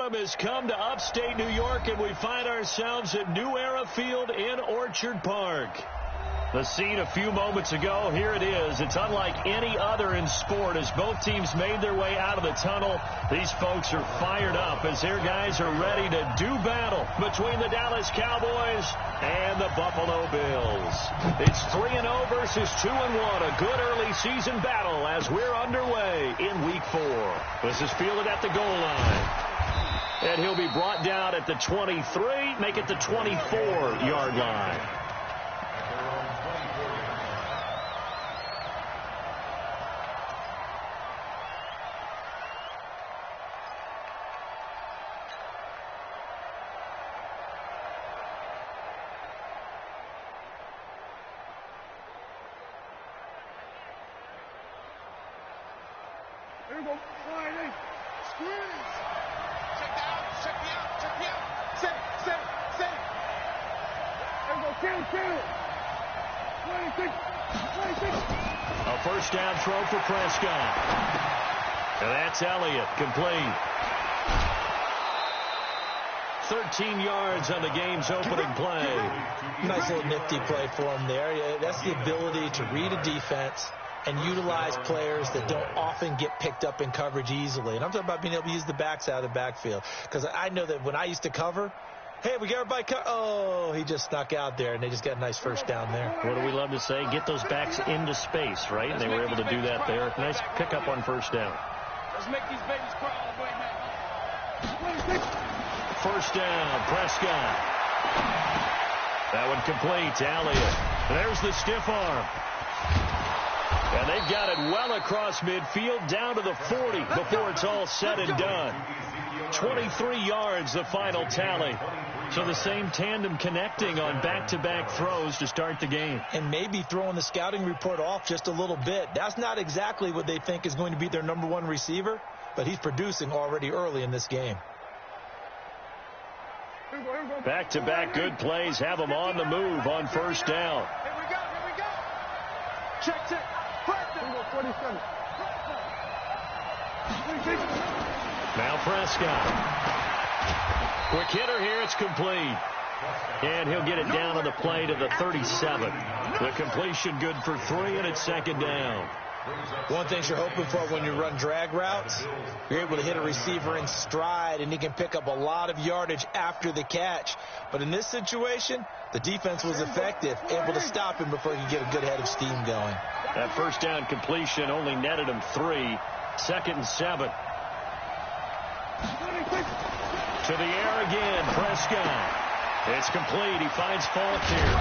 Stadium has come to upstate New York, and we find ourselves at New Era Field in Orchard Park. The scene a few moments ago, here it is. It's unlike any other in sport as both teams made their way out of the tunnel. These folks are fired up as their guys are ready to do battle between the Dallas Cowboys and the Buffalo Bills. It's 3-0 versus 2-1. A good early season battle as we're underway in Week 4. This is fielded at the goal line. And he'll be brought down at the 23, make it the 24-yard line. Here we go. Friday. Squeeze. Check me out. Check me out. Set. Here we go. Count. 26. A first down throw for Prescott. And that's Elliott, complete. 13 yards on the game's opening play. Nice little nifty play for him there. That's the ability to read a defense and utilize players that don't often get picked up in coverage easily. And I'm talking about being able to use the backs out of the backfield. Because I know that when I used to cover, hey, we got everybody oh, he just snuck out there, and they just got a nice first down there. What do we love to say? Get those backs into space, right? And they were able to do that there. Nice pickup on first down. Let's make these babies cry all the way, man. First down, Prescott. That one complete to Elliott. There's the stiff arm. And they've got it well across midfield down to the 40 before it's all said and done. 23 yards, the final tally. So the same tandem connecting on back-to-back throws to start the game. And maybe throwing the scouting report off just a little bit. That's not exactly what they think is going to be their number one receiver, but he's producing already early in this game. Back-to-back good plays have them on the move on first down. Here we go. Check. Now Prescott. Quick hitter here. It's complete. And he'll get it down on the play to the 37. The completion good for 3, and it's second down. One thing you're hoping for when you run drag routes, you're able to hit a receiver in stride, and he can pick up a lot of yardage after the catch. But in this situation, the defense was effective, able to stop him before he could get a good head of steam going. That first down completion only netted him 3. Second and 7. To the air again, Prescott. It's complete. He finds Falk here.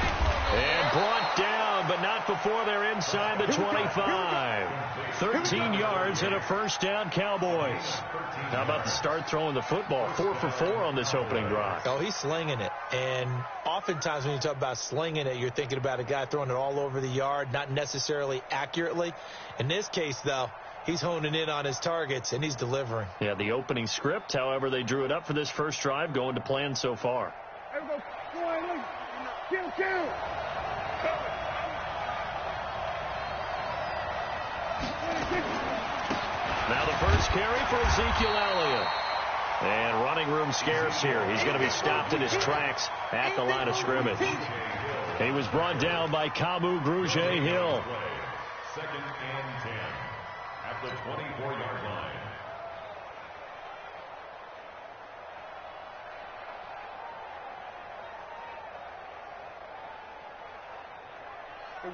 And brought down, but not before they're inside the 25. 13 yards and a first down, Cowboys. How about the start throwing the football? 4 for 4 on this opening drive. Oh, he's slinging it. And oftentimes when you talk about slinging it, you're thinking about a guy throwing it all over the yard, not necessarily accurately. In this case, though, he's honing in on his targets, and he's delivering. Yeah, the opening script, however, they drew it up for this first drive, going to plan so far. Kill. Now the first carry for Ezekiel Elliott. And running room scarce here. He's going to be stopped in his tracks at the line of scrimmage. He was brought down by Kamu Grugier-Hill. Second and 10 at the 24-yard line.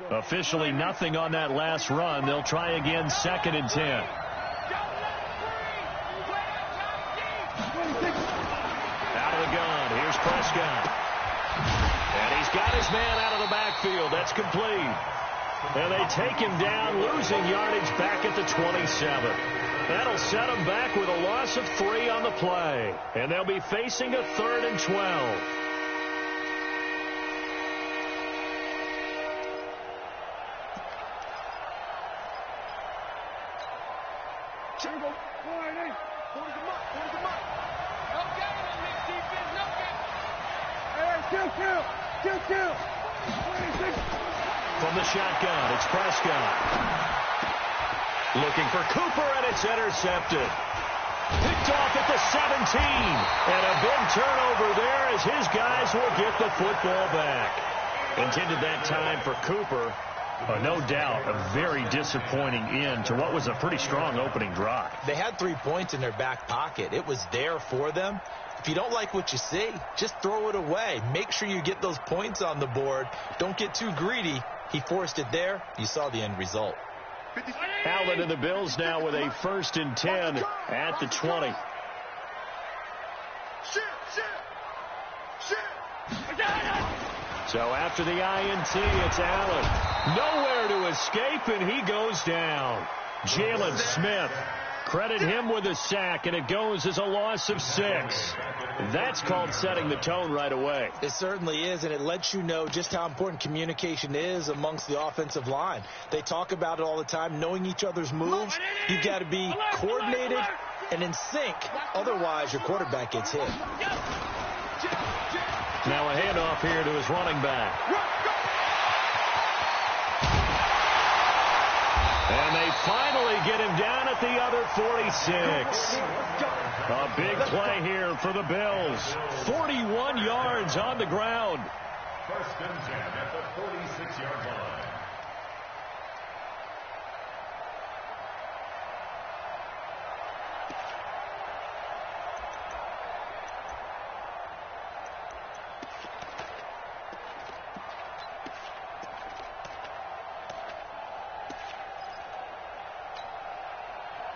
Officially nothing on that last run. They'll try again, second and 10. Out of the gun. Here's Prescott. And he's got his man out of the backfield. That's complete. And they take him down, losing yardage back at the 27. That'll set them back with a loss of 3 on the play. And they'll be facing a 3rd and 12. Kill. From the shotgun, it's Prescott. Looking for Cooper, and it's intercepted. picked off at the 17. And a big turnover there as his guys will get the football back. Intended that time for Cooper. No doubt a very disappointing end to what was a pretty strong opening drive. They had 3 points in their back pocket. It was there for them. If you don't like what you see, just throw it away. Make sure you get those points on the board. Don't get too greedy. He forced it there. You saw the end result. Allen and the Bills now with a 1st and 10 at the 20. So after the INT, it's Allen. Nowhere to escape, and he goes down. Jalen Smith. Credit him with a sack, and it goes as a loss of 6. That's called setting the tone right away. It certainly is, and it lets you know just how important communication is amongst the offensive line. They talk about it all the time, knowing each other's moves. You've got to be coordinated and in sync. Otherwise, your quarterback gets hit. Now a handoff here to his running back. And they finally get him down at the other 46. A big play here for the Bills. 41 yards on the ground. 1st and 10 at the 46-yard line.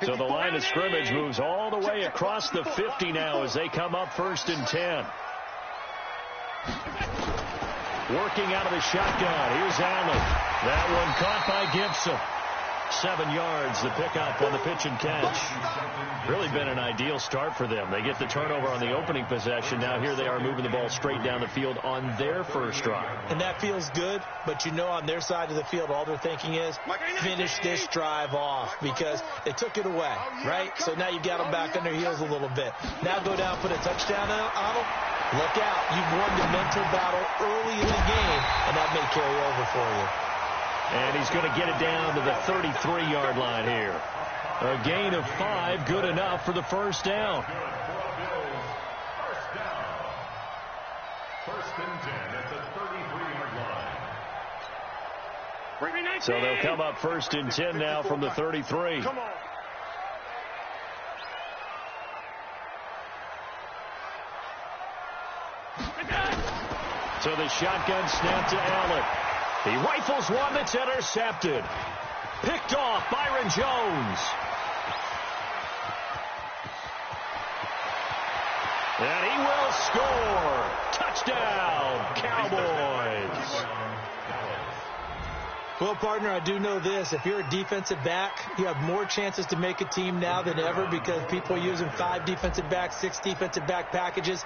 So the line of scrimmage moves all the way across the 50 now as they come up 1st and 10. Working out of the shotgun. Here's Allen. That one caught by Gibson. 7 yards, the pickup on the pitch and catch. Really been an ideal start for them. They get the turnover on the opening possession. Now here they are moving the ball straight down the field on their first drive. And that feels good, but you know on their side of the field all they're thinking is finish this drive off because they took it away, right? So now you've got them back on their heels a little bit. Now go down, put a touchdown on them. Look out. You've won the mental battle early in the game, and that may carry over for you. And he's going to get it down to the 33-yard line here. A gain of 5, good enough for the first down. 1st and 10 at the 33-yard line. So they'll come up 1st and 10 now from the 33. Come on. So the shotgun snap to Allen. He rifles one that's intercepted. Picked off Byron Jones. And he will score. Touchdown, Cowboys. Well, partner, I do know this. If you're a defensive back, you have more chances to make a team now than ever because people are using 5 defensive backs, 6 defensive back packages.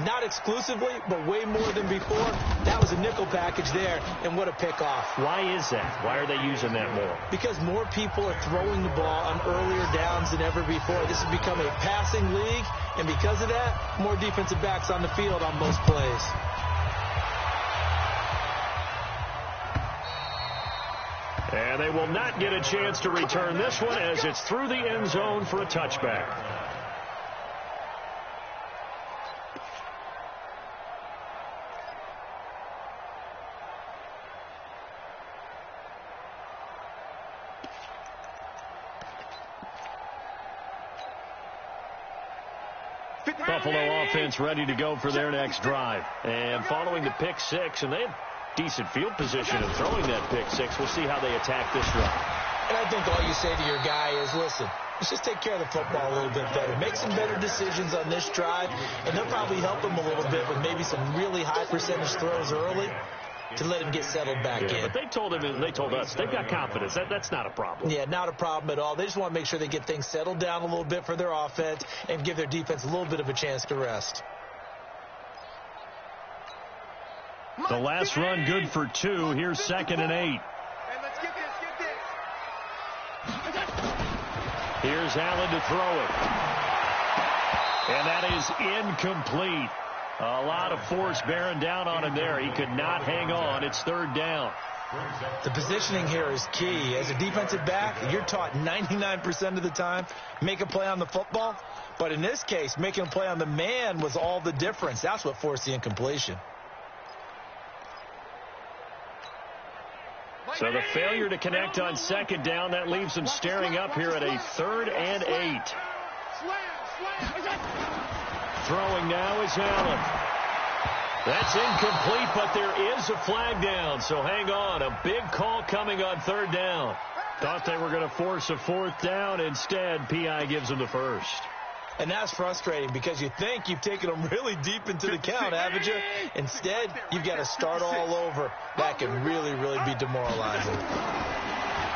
Not exclusively, but way more than before. That was a nickel package there, and what a pickoff. Why is that? Why are they using that more? Because more people are throwing the ball on earlier downs than ever before. This has become a passing league, and because of that, more defensive backs on the field on most plays. And they will not get a chance to return this one as it's through the end zone for a touchback. Buffalo offense ready to go for their next drive. And following the pick 6, and they had decent field position in throwing that pick 6. We'll see how they attack this drive. And I think all you say to your guy is, listen, let's just take care of the football a little bit better. Make some better decisions on this drive, and they'll probably help him a little bit with maybe some really high percentage throws early to let him get settled back in. But they told him, and they told us, they've got confidence. That's not a problem. Yeah, not a problem at all. They just want to make sure they get things settled down a little bit for their offense and give their defense a little bit of a chance to rest. The last run good for 2. Here's 2nd and 8. Hey, let's get this. Here's Allen to throw it. And that is incomplete. A lot of force bearing down on him there. He could not hang on. It's 3rd down. The positioning here is key. As a defensive back, you're taught 99% of the time, make a play on the football. But in this case, making a play on the man was all the difference. That's what forced the incompletion. So the failure to connect on second down, that leaves them staring up here at a 3rd and 8. Throwing now is Allen. That's incomplete, but there is a flag down, so hang on. A big call coming on 3rd down. Thought they were going to force a 4th down. Instead, PI gives them the first. And that's frustrating because you think you've taken them really deep into the count, haven't you? Instead, you've got to start all over. That can really, really be demoralizing.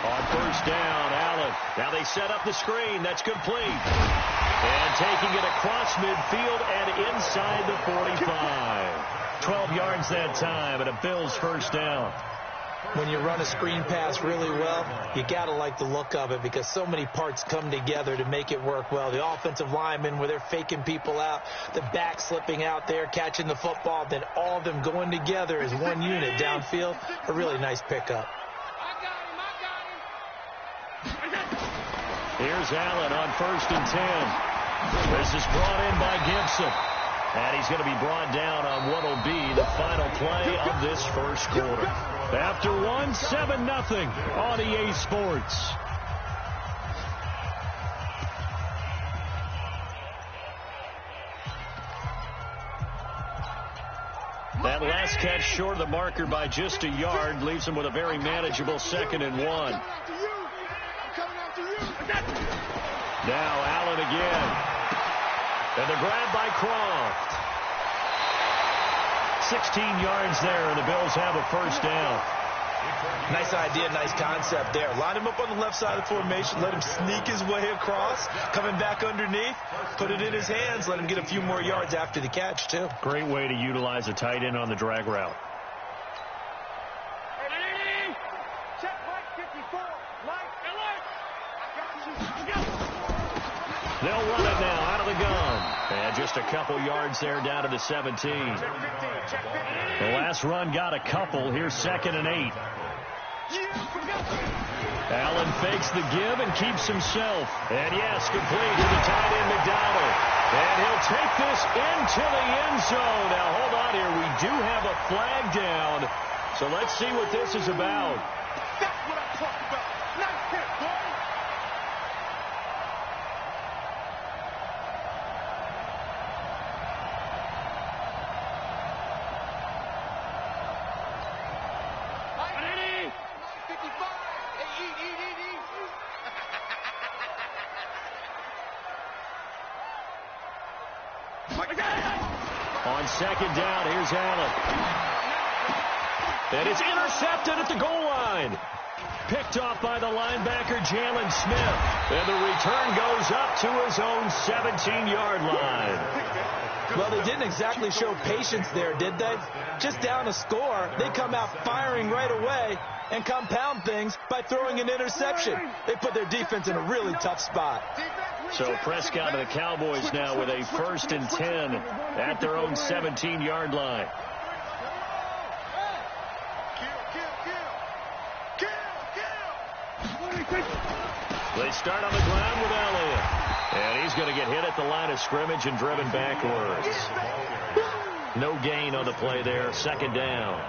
On 1st down, Allen. Now they set up the screen. That's complete. And taking it across midfield and inside the 45. 12 yards that time and a Bills 1st down. When you run a screen pass really well, you got to like the look of it because so many parts come together to make it work well. The offensive linemen, where they're faking people out, the back slipping out there, catching the football, then all of them going together as one unit downfield. A really nice pickup. Here's Allen on 1st and 10. This is brought in by Gibson. And he's going to be brought down on what will be the final play of this 1st quarter. After 7-0 on EA Sports. That last catch short of the marker by just a yard leaves him with a very manageable 2nd and 1. Now Allen again. And the grab by Croft. 16 yards there, and the Bills have a 1st down. Nice idea, nice concept there. Line him up on the left side of the formation, let him sneak his way across, coming back underneath, put it in his hands, let him get a few more yards after the catch, too. Great way to utilize a tight end on the drag route. They'll run it now out of the gun. And just a couple yards there down to the 17. The last run got a couple. Here's 2nd and 8. Allen fakes the give and keeps himself. And yes, complete to the tight end McDonald. And he'll take this into the end zone. Now hold on here. We do have a flag down. So let's see what this is about. That's what I'm talking about. Nice hit, boy. On 2nd down, here's Allen. And it's intercepted at the goal line. Picked off by the linebacker, Jalen Smith. And the return goes up to his own 17-yard line. Well, they didn't exactly show patience there, did they? Just down a score, they come out firing right away and compound things by throwing an interception. They put their defense in a really tough spot. So Prescott and the Cowboys now with a 1st and 10 at their own 17-yard line. They start on the ground with Elliott. And he's going to get hit at the line of scrimmage and driven backwards. No gain on the play there. 2nd down.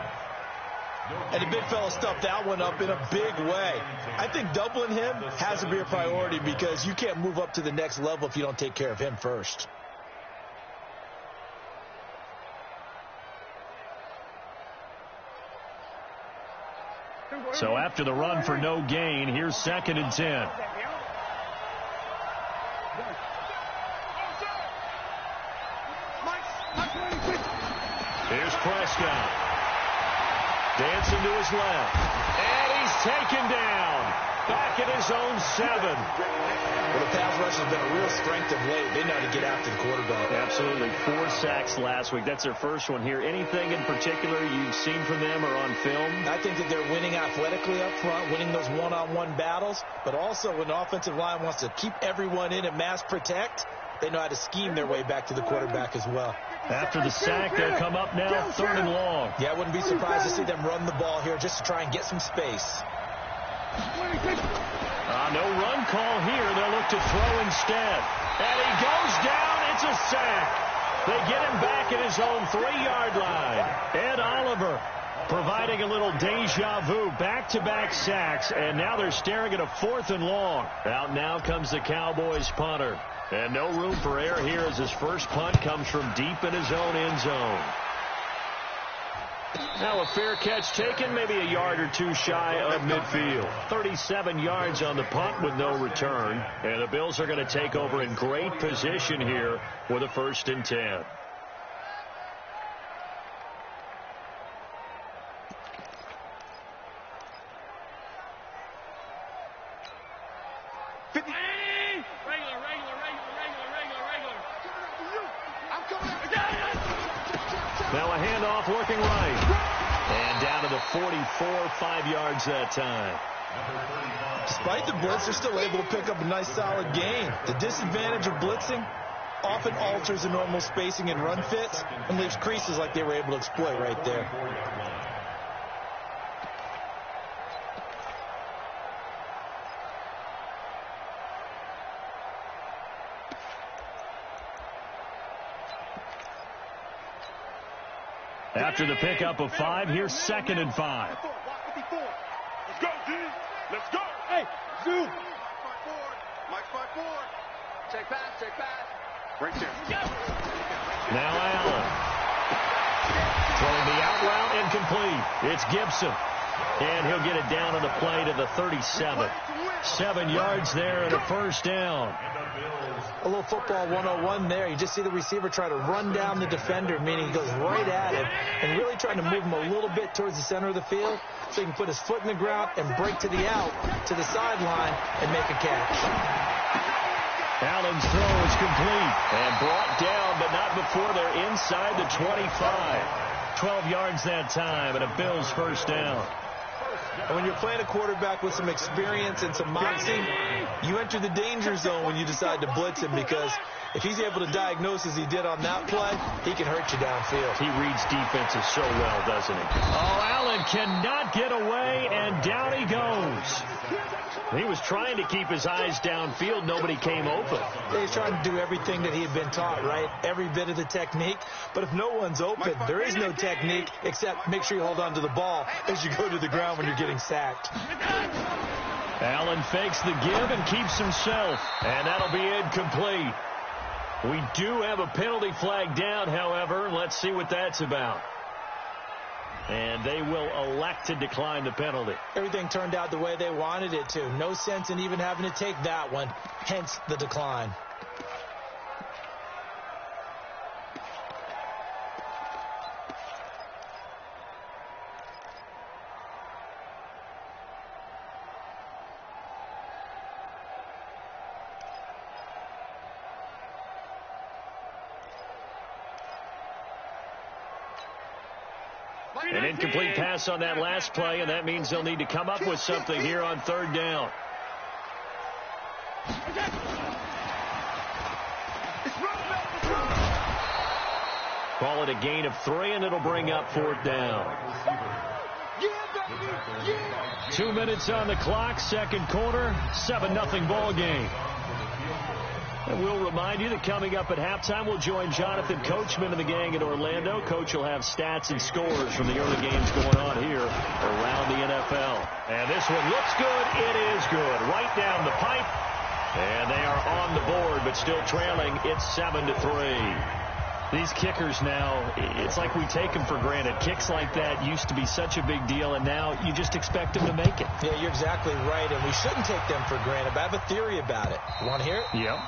And the big fella stuffed that one up in a big way. I think doubling him has to be a priority because you can't move up to the next level if you don't take care of him first. So after the run for no gain, here's 2nd and 10. Here's Prescott. Dancing to his left. And he's taken down. Back at his own 7. Well, the pass rush has been a real strength of late. They know how to get after the quarterback. Absolutely. 4 sacks last week. That's their first one here. Anything in particular you've seen from them or on film? I think that they're winning athletically up front, winning those one-on-one battles, but also when the offensive line wants to keep everyone in and mass protect, They know how to scheme their way back to the quarterback as well. After the sack, they'll come up now 3rd and long. Yeah, I wouldn't be surprised to see them run the ball here just to try and get some space. No run call here. They'll look to throw instead. And he goes down. It's a sack. They get him back at his own 3-yard line. Ed Oliver providing a little deja vu. Back-to-back sacks. And now they're staring at a 4th and long. Out now comes the Cowboys punter. And no room for error here as his first punt comes from deep in his own end zone. Now a fair catch taken, maybe a yard or two shy of midfield. 37 yards on the punt with no return. And the Bills are going to take over in great position here with a 1st and 10. Now a handoff working right. And down to the 44, 5 yards that time. Despite the blitz, they're still able to pick up a nice solid gain. The disadvantage of blitzing often alters the normal spacing and run fits and leaves creases like they were able to exploit right there. After the pickup of 5, here's 2nd and 5. Let's go, D. Let's go. Hey, zoom. Mike 5-4. Check pass. Right there. Now Allen. Throwing the out route incomplete. It's Gibson. And he'll get it down on the play to the 37. 7 yards there and a 1st down. A little football 101 there. You just see the receiver try to run down the defender, meaning he goes right at him and really trying to move him a little bit towards the center of the field so he can put his foot in the ground and break to the out, to the sideline, and make a catch. Allen's throw is complete and brought down, but not before they're inside the 25. 12 yards that time and a Bills 1st down. And when you're playing a quarterback with some experience and some moxie, you enter the danger zone when you decide to blitz him, because if he's able to diagnose as he did on that play, he can hurt you downfield. He reads defenses so well, doesn't he? Oh, Allen cannot get away, and down he goes. He was trying to keep his eyes downfield. Nobody came open. He's trying to do everything that he had been taught, right? Every bit of the technique. But if no one's open, there is no technique except make sure you hold on to the ball as you go to the ground when you're getting sacked. Allen fakes the give and keeps himself. And that'll be incomplete. We do have a penalty flag down, however. Let's see what that's about. And they will elect to decline the penalty. Everything turned out the way they wanted it to. No sense in even having to take that one, hence the decline. An incomplete pass on that last play, and that means they'll need to come up with something here on 3rd down. Call it a gain of 3, and it'll bring up 4th down. 2 minutes on the clock, 2nd quarter, 7-0 ball game. And we'll remind you that coming up at halftime, we'll join Jonathan Coachman and the gang in Orlando. Coach will have stats and scores from the early games going on here around the NFL. And this one looks good. It is good. Right down the pipe. And they are on the board, but still trailing. It's 7-3. These kickers now, it's like we take them for granted. Kicks like that used to be such a big deal, and now you just expect them to make it. Yeah, you're exactly right, and we shouldn't take them for granted. But I have a theory about it. You want to hear it? Yep.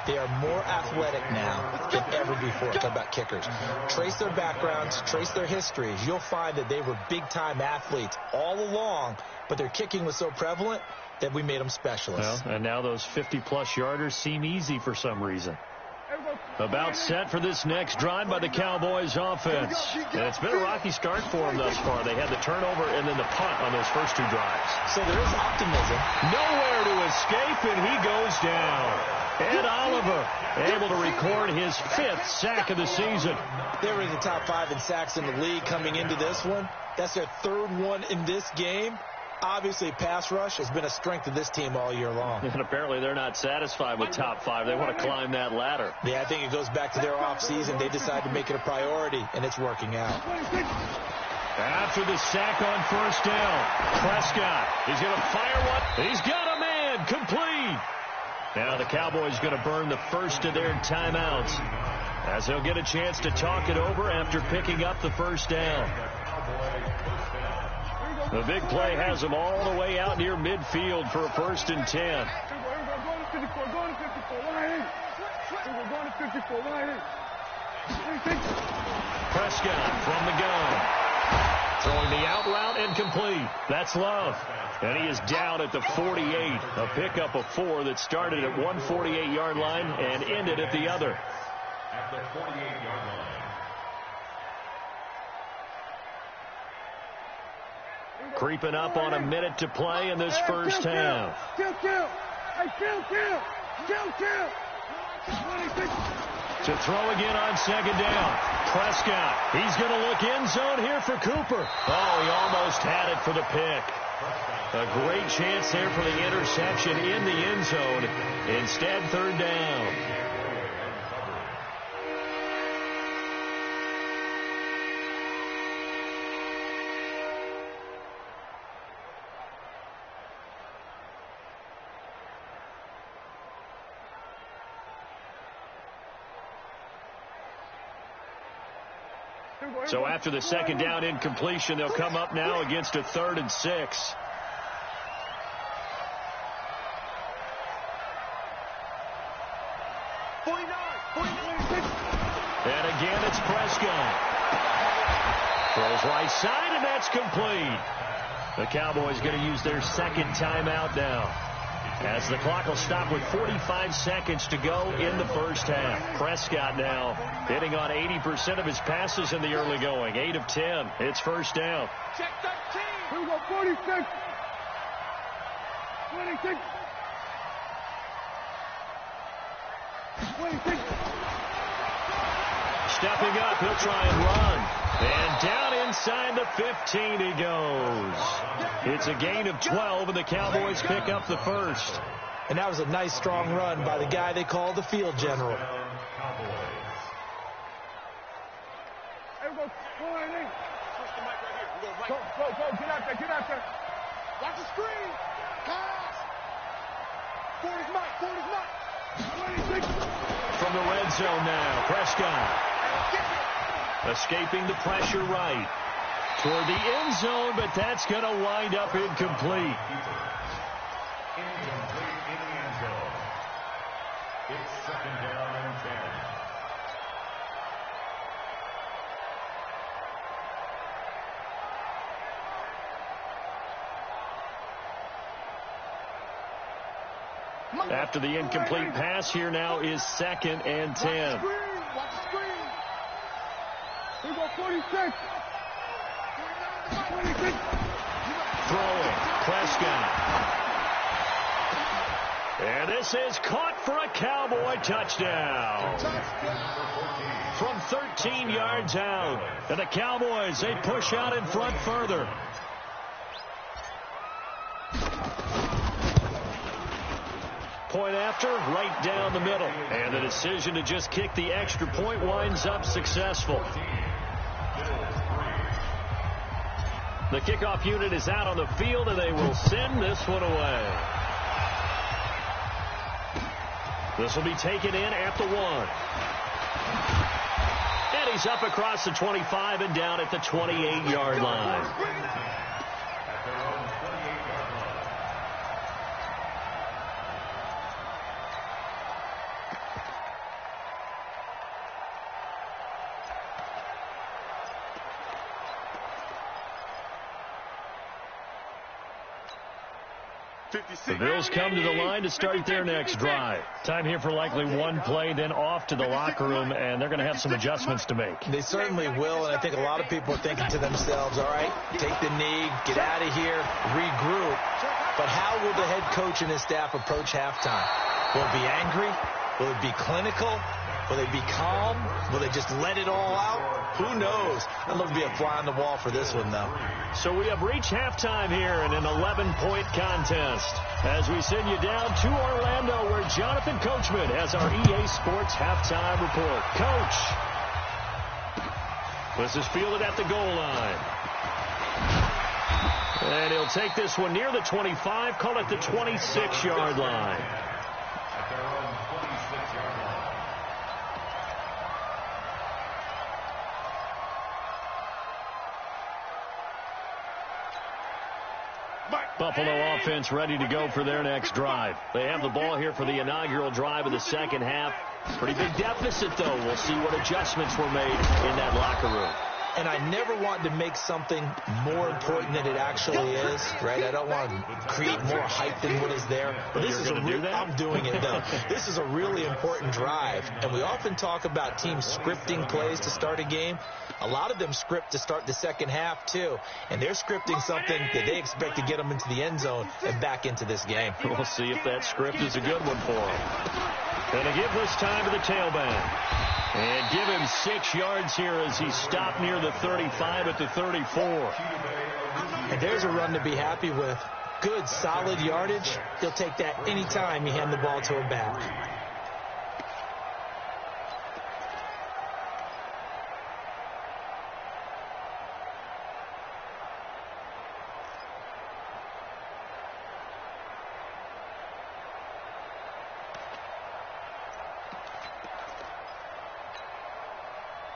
They are more athletic now than ever before. Talk about kickers. Trace their backgrounds, trace their histories. You'll find that they were big-time athletes all along, but their kicking was so prevalent that we made them specialists. Well, and now those 50-plus yarders seem easy for some reason. About set for this next drive by the Cowboys offense. And it's been a rocky start for them thus far. They had the turnover and then the punt on those first two drives. So there is optimism. Nowhere to escape, and he goes down. Ed Oliver able to record his 5th sack of the season. They were in the top 5 in sacks in the league coming into this one. That's their 3rd one in this game. Obviously, pass rush has been a strength of this team all year long. And apparently they're not satisfied with top 5. They want to climb that ladder. Yeah, I think it goes back to their offseason. They decided to make it a priority, and it's working out. After the sack on first down, Prescott, he's going to fire one. He's got a man, complete. Now the Cowboys going to burn the first of their timeouts as they'll get a chance to talk it over after picking up the first down. The big play has them all the way out near midfield for a 1st and 10. Prescott from the gun. Throwing the out route and complete. That's Love. And he is down at the 48. A pickup of 4 that started at 148-yard line and ended at the other. At the 48-yard line. Creeping up on a minute to play in this first half. To throw again on second down. Prescott. He's going to look end zone here for Cooper. Oh, he almost had it for the pick. A great chance there for the interception in the end zone. Instead, 3rd down. So after the second down incompletion, they'll come up now against a 3rd and 6. And again, it's Prescott. Throws right side, and that's complete. The Cowboys going to use their 2nd timeout now, as the clock will stop with 45 seconds to go in the first half. Prescott now hitting on 80% of his passes in the early going. 8 of 10. It's 1st down. Check 13. Here we go, 46. 26. 26. Stepping up, he'll try and run. And down inside the 15 he goes. It's a gain of 12, and the Cowboys pick up the first. And that was a nice, strong run by the guy they call the field general. Here we go, 48. Switch the mic right here. We go right. Go, get out there, get out there. Watch the screen. Pass. Forward is Mike, 26. From the red zone now, Prescott. Escaping the pressure right toward the end zone, but that's going to wind up incomplete. Incomplete in the end zone. It's 2nd down and 10. After the incomplete pass, here now is 2nd and 10. Watch the screen. Here we go, 46. 26. Throwing, Prescott. And this is caught for a Cowboy touchdown. From 13 yards out. And the Cowboys, they push out in front further. Point after, right down the middle. And the decision to just kick the extra point winds up successful. The kickoff unit is out on the field, and they will send this one away. This will be taken in at the 1. And he's up across the 25 and down at the 28-yard line. The Bills come to the line to start their next drive. Time here for likely one play, then off to the locker room, and they're going to have some adjustments to make. They certainly will, and I think a lot of people are thinking to themselves, all right, take the knee, get out of here, regroup. But how will the head coach and his staff approach halftime? Will it be angry? Will it be clinical? Will they be calm? Will they just let it all out? Who knows? I'd love to be a fly on the wall for this one, though. So we have reached halftime here in an 11-point contest. As we send you down to Orlando, where Jonathan Coachman has our EA Sports halftime report. Coach, this is fielded at the goal line. And he'll take this one near the 25, call it the 26-yard line. At their own 26-yard line. Buffalo offense ready to go for their next drive. They have the ball here for the inaugural drive of the second half. Pretty big deficit, though. We'll see what adjustments were made in that locker room. And I never want to make something more important than it actually is, right? I don't want to create more hype than what is there. But this is I'm doing it, though. This is a really important drive. And we often talk about teams scripting plays to start a game. A lot of them script to start the second half, too. And they're scripting something that they expect to get them into the end zone and back into this game. We'll see if that script is a good one for them. Going to give this time to the tailback. And give him 6 yards here as he stopped near the 35 at the 34. And there's a run to be happy with. Good, solid yardage. He'll take that anytime you hand the ball to him back.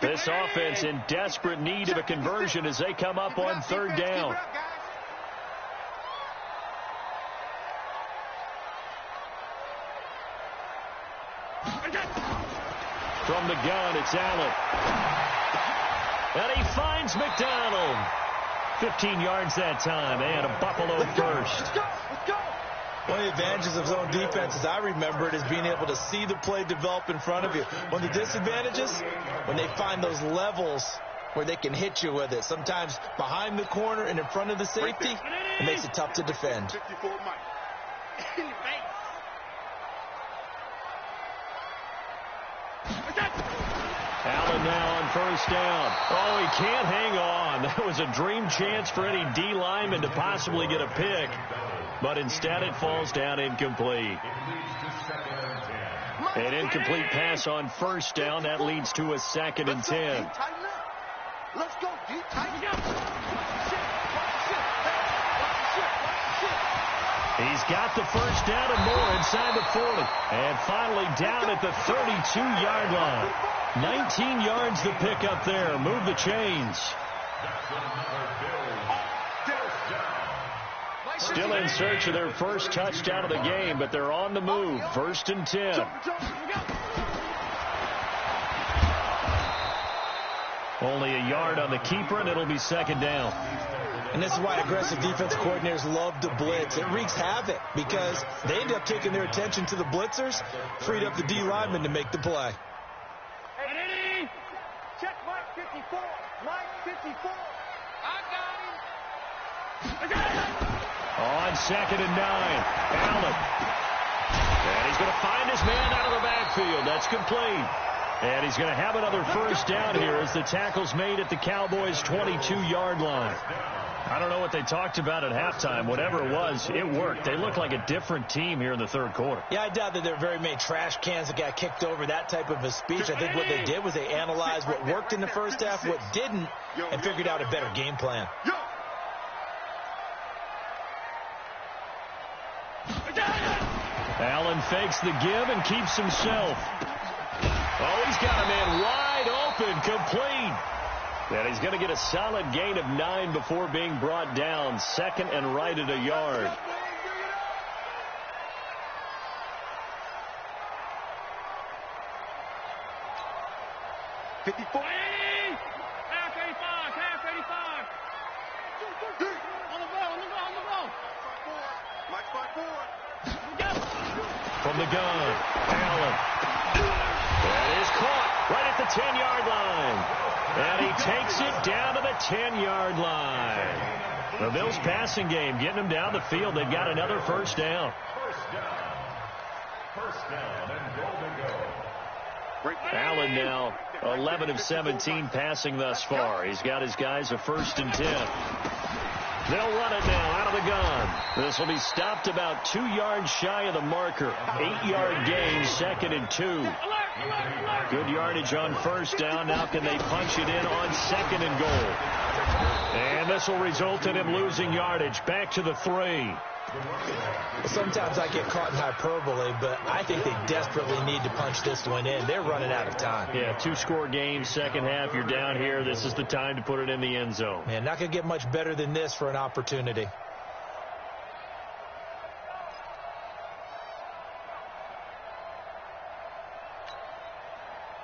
This offense in desperate need of a conversion as they come up on third down. From the gun, it's Allen. And he finds McDonald. 15 yards that time, and a Buffalo first. Let's go. One of the advantages of zone defense, as I remember it, is being able to see the play develop in front of you. One of the disadvantages, when they find those levels where they can hit you with it. Sometimes behind the corner and in front of the safety, it makes it tough to defend. 54 Mike. Allen now on first down. Oh, he can't hang on. That was a dream chance for any D lineman to possibly get a pick. But instead it falls down incomplete. An incomplete pass on first down. That leads to a 2nd and 10. Let's go, D. Tighten up. He's got the first down and more inside the 40. And finally down at the 32-yard line. 19 yards to pick up there. Move the chains. Still in search of their first touchdown of the game, but they're on the move. 1st and 10. Only a yard on the keeper, and it'll be 2nd down. And this is why aggressive defense coordinators love to blitz. It wreaks havoc because they end up taking their attention to the blitzers, freed up the D lineman to make the play. Hey, check Mike 54. Mike 54. I got him. On 2nd and 9, Allen. And he's going to find his man out of the backfield. That's complete. And he's going to have another first down here as the tackle's made at the Cowboys' 22-yard line. I don't know what they talked about at halftime. Whatever it was, it worked. They look like a different team here in the third quarter. Yeah, I doubt that there are very many trash cans that got kicked over, that type of a speech. I think what they did was they analyzed what worked in the first half, what didn't, and figured out a better game plan. Allen fakes the give and keeps himself. Oh, he's got a man wide open, complete. And he's going to get a solid gain of 9 before being brought down. 2nd and right at a yard. Half 85. Half 85. On the ball. Mike 54. From the gun, Allen. That is caught right at the 10-yard line. And he takes it down to the 10-yard line. The Bills passing game getting them down the field. They've got another first down. First down and goal to go. Allen now 11 of 17 passing thus far. He's got his guys a 1st and 10. They'll run it now out of the gun. This will be stopped about 2 yards shy of the marker. 8-yard gain, 2nd and 2. Good yardage on first down. Now can they punch it in on 2nd and goal? And this will result in him losing yardage. Back to the 3. Sometimes I get caught in hyperbole, but I think they desperately need to punch this one in. They're running out of time. Yeah, 2-score game, second half. You're down here. This is the time to put it in the end zone. Man, not going to get much better than this for an opportunity.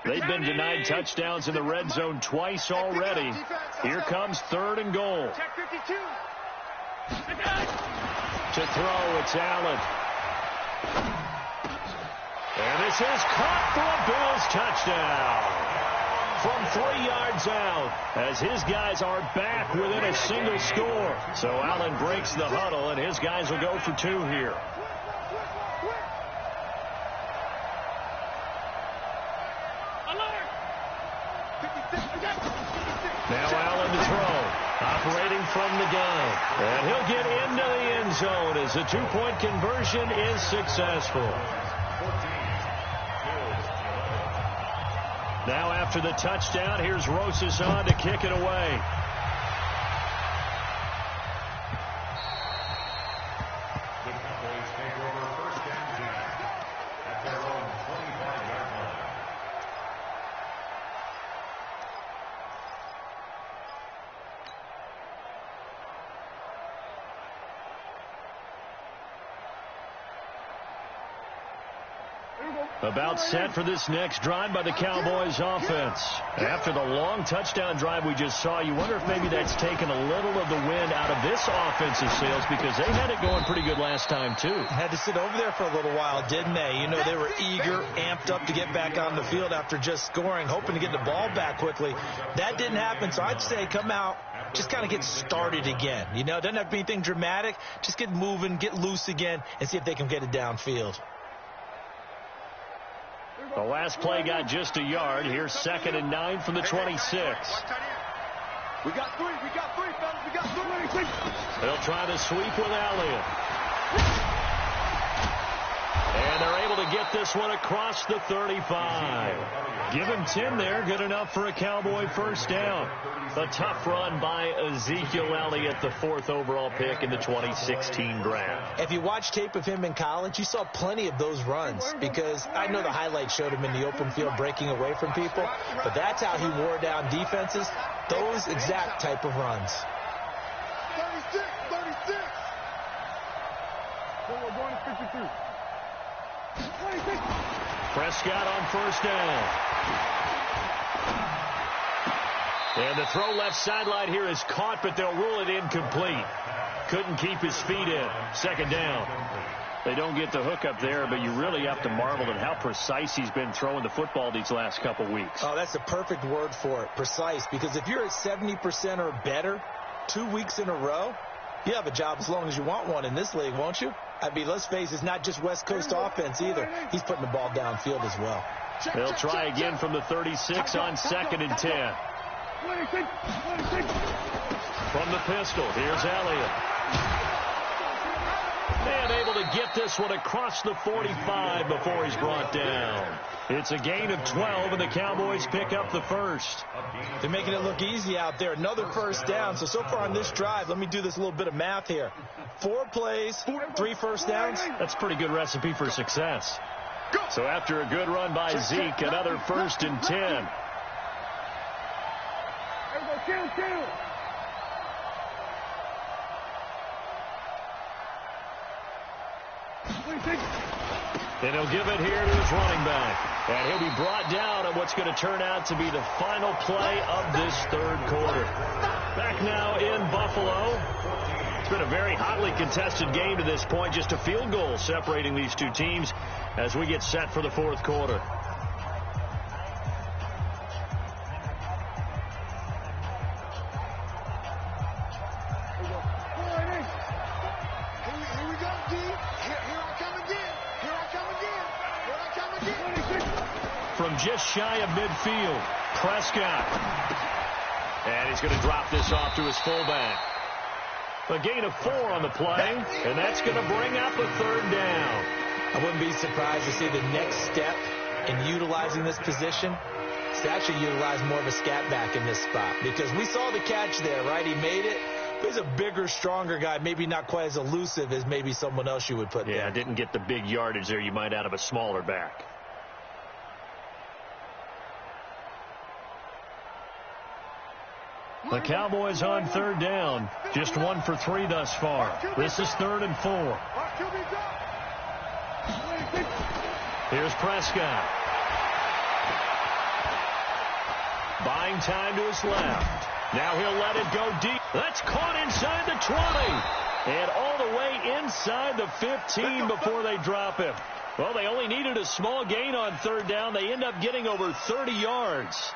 They've been denied touchdowns in the red zone twice already. Here comes 3rd and goal. To throw, it's Allen. And this is caught for a Bills touchdown. From 3 yards out, as his guys are back within a single score. So Allen breaks the huddle, and his guys will go for 2 here. Now Allen to throw, operating from the gun. And he'll get into the end zone as the 2-point conversion is successful. Now after the touchdown, here's Rosas on to kick it away. The Cowboys take over 1st and 10 at their own 25-yard line. About set for this next drive by the Cowboys offense. After the long touchdown drive we just saw, you wonder if maybe that's taken a little of the wind out of this offensive sails, because they had it going pretty good last time too. Had to sit over there for a little while, didn't they? You know, they were eager, amped up to get back on the field after just scoring, hoping to get the ball back quickly. That didn't happen, so I'd say come out, just kind of get started again. You know, it doesn't have to be anything dramatic. Just get moving, get loose again, and see if they can get it downfield. The last play got just a yard. Here's 2nd and 9 from the 26. We got 3, fellas, we got 3. They'll try to sweep with Elliott. And they're able to get this one across the 35. Give him 10 there. Good enough for a Cowboy first down. A tough run by Ezekiel Elliott, the 4th overall pick in the 2016 draft. If you watch tape of him in college, you saw plenty of those runs, because I know the highlights showed him in the open field breaking away from people, but that's how he wore down defenses, those exact type of runs. 36. We're going to 53. 26. Prescott on first down. And the throw left sideline here is caught, but they'll rule it incomplete. Couldn't keep his feet in. 2nd down. They don't get the hook up there, but you really have to marvel at how precise he's been throwing the football these last couple weeks. Oh, that's the perfect word for it, precise, because if you're at 70% or better 2 weeks in a row, you have a job as long as you want one in this league, won't you? I mean, let's face it, it's not just West Coast offense either. He's putting the ball downfield as well. They'll try again from the 36 on 2nd and 10. 26. From the pistol, here's Elliott. And able to get this one across the 45 before he's brought down. It's a gain of 12, and the Cowboys pick up the 1st. They're making it look easy out there. Another first down. So far on this drive, let me do this little bit of math here. 4 plays, 3 first downs. That's a pretty good recipe for success. So after a good run by Zeke, another 1st and 10. Kill. And he'll give it here to his running back. And he'll be brought down at what's going to turn out to be the final play of this 3rd quarter. Back now in Buffalo. It's been a very hotly contested game to this point. Just a field goal separating these two teams. as we get set for the fourth quarter. From just shy of midfield, Prescott. And he's going to drop this off to his fullback. A gain of 4 on the play, and that's going to bring up a third down. I wouldn't be surprised to see the next step in utilizing this position is to actually utilize more of a scat back in this spot. Because we saw the catch there, right? He made it. But he's a bigger, stronger guy, maybe not quite as elusive as maybe someone else you would put there. Yeah, didn't get the big yardage there you might out of a smaller back. The Cowboys on third down. Just 1 for 3 thus far. This is 3rd and 4. Here's Prescott. Buying time to his left. Now he'll let it go deep. That's caught inside the 20. And all the way inside the 15 before they drop him. Well, they only needed a small gain on third down. They end up getting over 30 yards.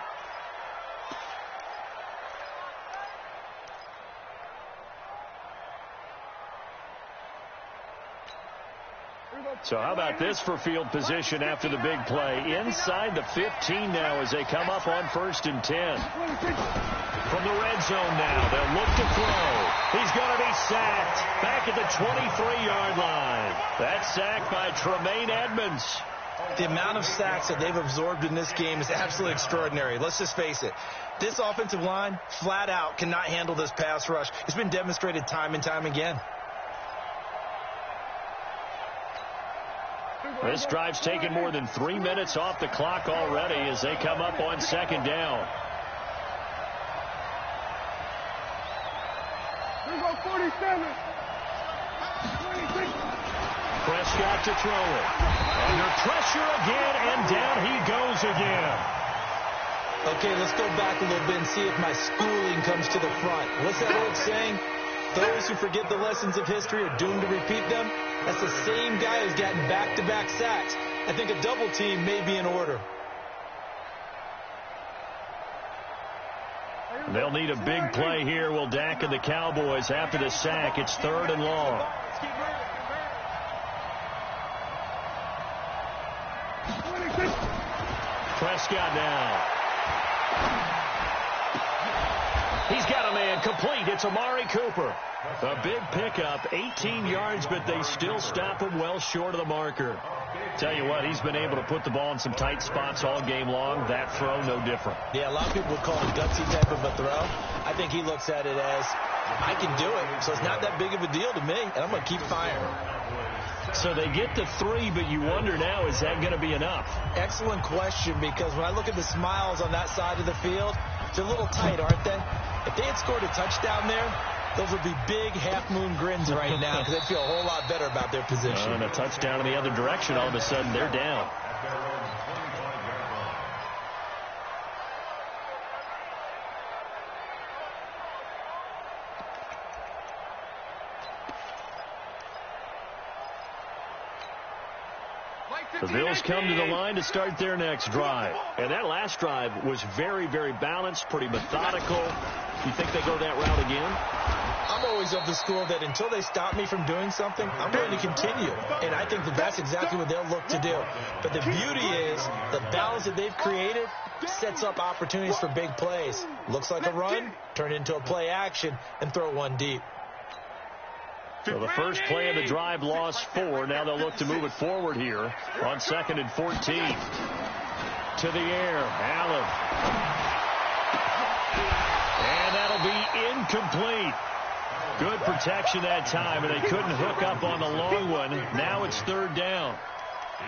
So how about this for field position after the big play? Inside the 15 now as they come up on 1st and 10. From the red zone now, they'll look to throw. He's going to be sacked back at the 23-yard line. That's sacked by Tremaine Edmonds. The amount of sacks that they've absorbed in this game is absolutely extraordinary. Let's just face it. This offensive line, flat out, cannot handle this pass rush. It's been demonstrated time and time again. This drive's taken more than 3 minutes off the clock already as they come up on 2nd down. Prescott to throw it. Under pressure again, and down he goes again. Okay, let's go back a little bit and see if my schooling comes to the front. What's that old saying? Those who forget the lessons of history are doomed to repeat them. That's the same guy who's gotten back-to-back sacks. I think a double team may be in order. They'll need a big play here. Will Dak and the Cowboys after the sack. It's 3rd and long. Prescott now. He's got a man complete. It's Amari Cooper. A big pickup, 18 yards, but they still stop him well short of the marker. Tell you what, he's been able to put the ball in some tight spots all game long. That throw, no different. Yeah, a lot of people would call it a gutsy type of a throw. I think he looks at it as, I can do it, so it's not that big of a deal to me, and I'm going to keep firing. So they get to 3, but you wonder now, is that going to be enough? Excellent question, because when I look at the smiles on that side of the field, they're a little tight, aren't they? If they had scored a touchdown there, those would be big half-moon grins right now because they'd feel a whole lot better about their position. And a touchdown in the other direction, all of a sudden they're down. The Bills come to the line to start their next drive. And that last drive was very, very balanced, pretty methodical. You think they go that route again? I'm always of the school that until they stop me from doing something, I'm going to continue. And I think that that's exactly what they'll look to do. But the beauty is the balance that they've created sets up opportunities for big plays. Looks like a run, turn into a play action, and throw one deep. So the first play of the drive lost 4. Now they'll look to move it forward here on 2nd and 14. To the air, Allen. And that'll be incomplete. Good protection that time, and they couldn't hook up on the long one. Now it's 3rd down.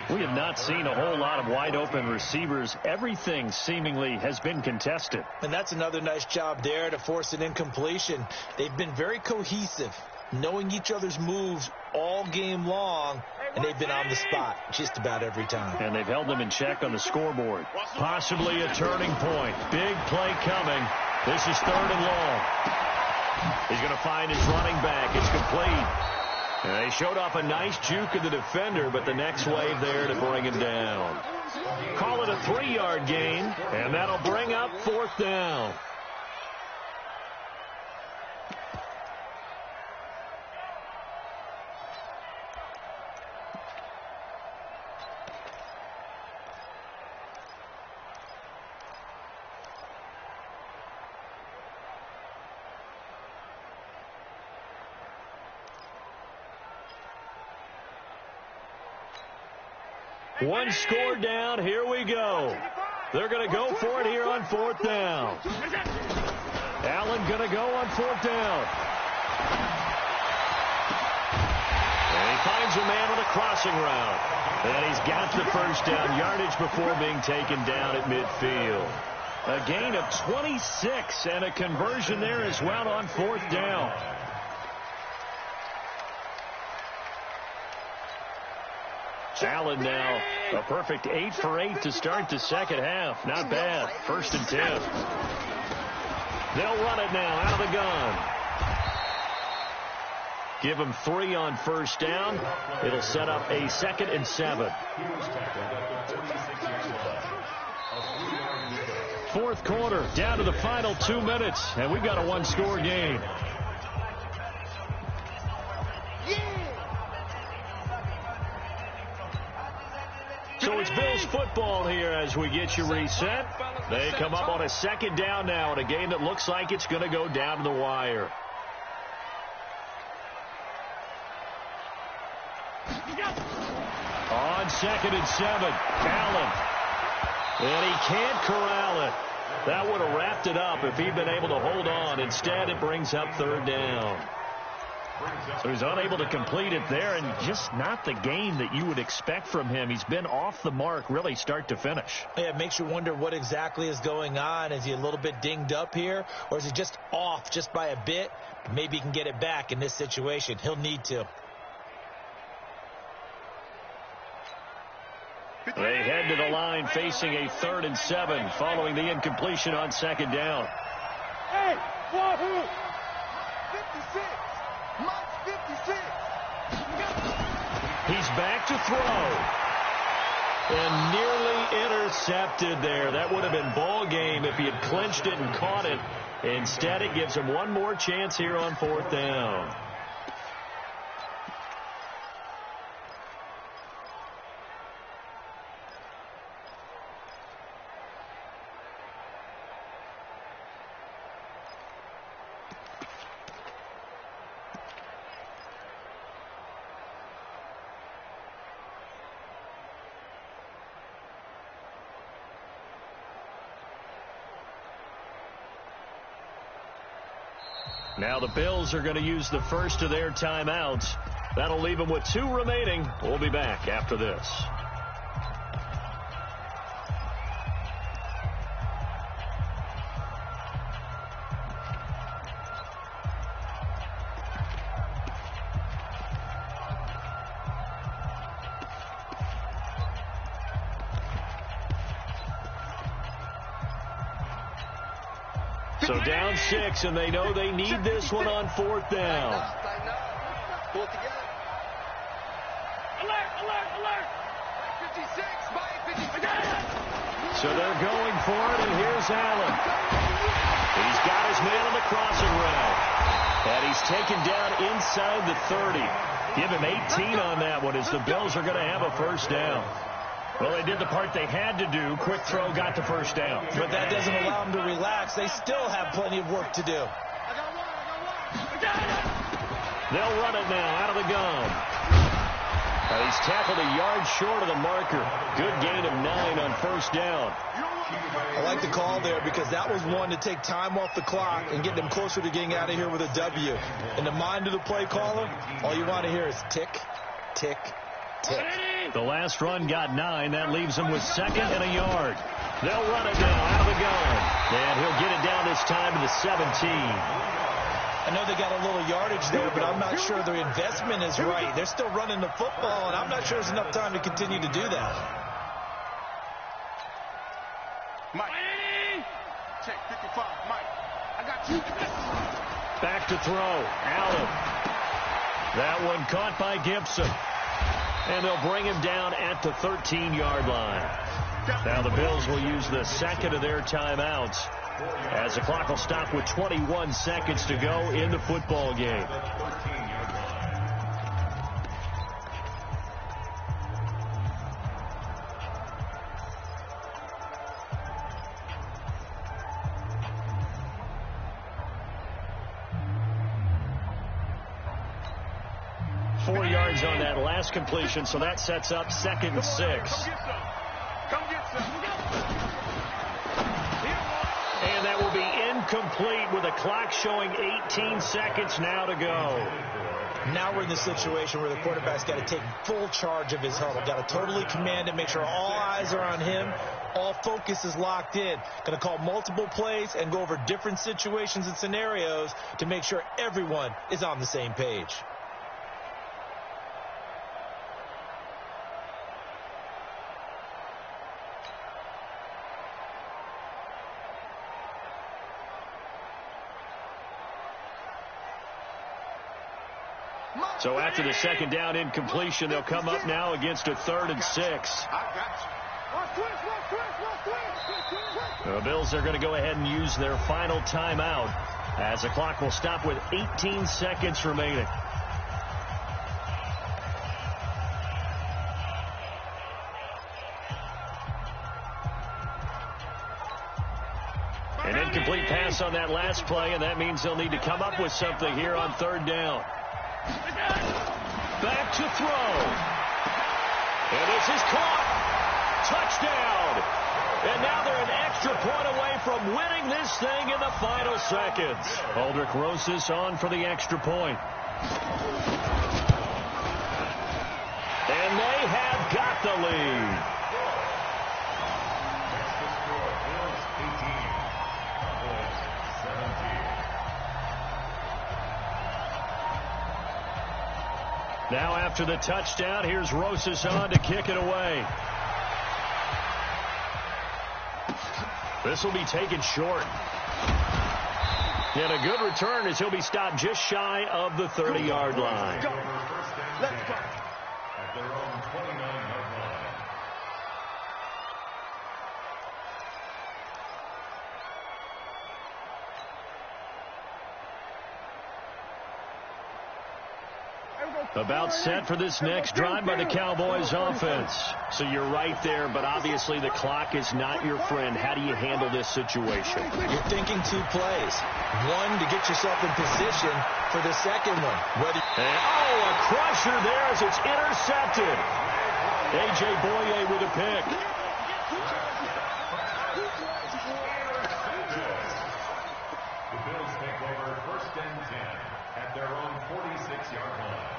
We have not seen a whole lot of wide-open receivers. Everything seemingly has been contested. And that's another nice job there to force an incompletion. They've been very cohesive, knowing each other's moves all game long, and they've been on the spot just about every time. And they've held them in check on the scoreboard. Possibly a turning point. Big play coming. This is 3rd and long. He's going to find his running back. It's complete. And they showed off a nice juke of the defender, but the next wave there to bring him down. Call it a 3-yard gain, and that'll bring up 4th down. One score down. Here we go. They're going to go for it here on 4th down. Allen going to go on 4th down. And he finds a man on a crossing route. And he's got the first down yardage before being taken down at midfield. A gain of 26 and a conversion there as well on 4th down. Allen now a perfect 8 for 8 to start the second half. Not bad. 1st and 10. They'll run it now out of the gun. Give him 3 on 1st down. It'll set up a 2nd and 7. 4th quarter, down to the final 2 minutes, and we've got a 1-score game. So it's Bills football here as we get you reset. They come up on a 2nd down now in a game that looks like it's going to go down to the wire. On 2nd and 7, Allen. And he can't corral it. That would have wrapped it up if he'd been able to hold on. Instead, it brings up 3rd down. So he's unable to complete it there, and just not the game that you would expect from him. He's been off the mark really start to finish. Yeah, it makes you wonder what exactly is going on. Is he a little bit dinged up here, or is he just off just by a bit? Maybe he can get it back in this situation. He'll need to. They head to the line facing a 3rd and 7 following the incompletion on 2nd down. Hey, wahoo! 56. Mike 56. He's back to throw. And nearly intercepted there. That would have been ball game if he had clinched it and caught it. Instead, it gives him one more chance here on 4th down. Now the Bills are going to use the first of their timeouts. That'll leave them with 2 remaining. We'll be back after this. So down 6, and they know they need this one on 4th down. Pull it together. Alert, alert, alert. 56, Mike 56. So they're going for it, and here's Allen. He's got his man on the crossing route. And he's taken down inside the 30. Give him 18 on that one as the Bills are going to have a 1st down. Well, they did the part they had to do. Quick throw, got the 1st down. But that doesn't allow them to relax. They still have plenty of work to do. They'll run it now out of the gun. He's tackled a yard short of the marker. Good gain of 9 on 1st down. I like the call there because that was one to take time off the clock and get them closer to getting out of here with a W. In the mind of the play caller, all you want to hear is tick, tick, tick. The last run got 9. That leaves him with 2nd and a yard. They'll run it now out of the gun. And he'll get it down this time to the 17. I know they got a little yardage there, but I'm not sure their investment is right. They're still running the football, and I'm not sure there's enough time to continue to do that. Mike. Check 55. Mike. I got you. Back to throw. Allen. That one caught by Gibson. And they'll bring him down at the 13-yard line. Now the Bills will use the second of their timeouts as the clock will stop with 21 seconds to go in the football game. 4 yards on that last completion, so that sets up 2nd and 6. And that will be incomplete with the clock showing 18 seconds now to go. Now we're in the situation where the quarterback's got to take full charge of his huddle. Got to totally command it, make sure all eyes are on him. All focus is locked in. Going to call multiple plays and go over different situations and scenarios to make sure everyone is on the same page. So after the second down incompletion, they'll come up now against a 3rd and 6. The Bills are going to go ahead and use their final timeout as the clock will stop with 18 seconds remaining. An incomplete pass on that last play, and that means they'll need to come up with something here on 3rd down. Back to throw. And this is caught. Touchdown. And now they're an extra point away from winning this thing in the final seconds. Aldrich Rosas on for the extra point. And they have got the lead. Now after the touchdown, here's Rosas on to kick it away. This will be taken short. And a good return as he'll be stopped just shy of the 30-yard line. Let's go. At their own 29-yard line. About set for this next drive by the Cowboys offense. So you're right there, but obviously the clock is not your friend. How do you handle this situation? You're thinking 2 plays. One, to get yourself in position for the second one. A crusher there as it's intercepted. A.J. Boye with a pick. The Bills take over 1st and 10 at their own 46-yard line.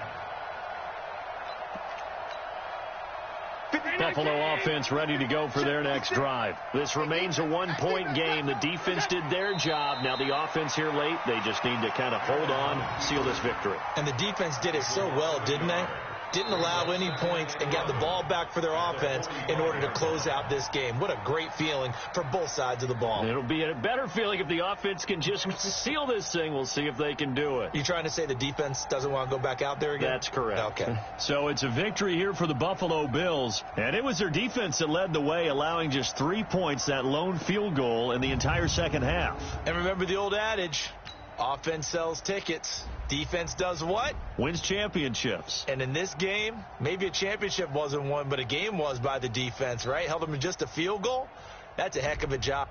Buffalo offense ready to go for their next drive. This remains a 1-point game. The defense did their job. Now the offense here late, they just need to kind of hold on, seal this victory. And the defense did it so well, didn't they? Didn't allow any points and got the ball back for their offense in order to close out this game. What a great feeling for both sides of the ball. It'll be a better feeling if the offense can just seal this thing. We'll see if they can do it. You trying to say the defense doesn't want to go back out there again? That's correct. Okay. So it's a victory here for the Buffalo Bills. And it was their defense that led the way, allowing just 3 points, that lone field goal in the entire second half. And remember the old adage, offense sells tickets. Defense does what? Wins championships. And in this game, maybe a championship wasn't won, but a game was by the defense, right? Held them to just a field goal. That's a heck of a job.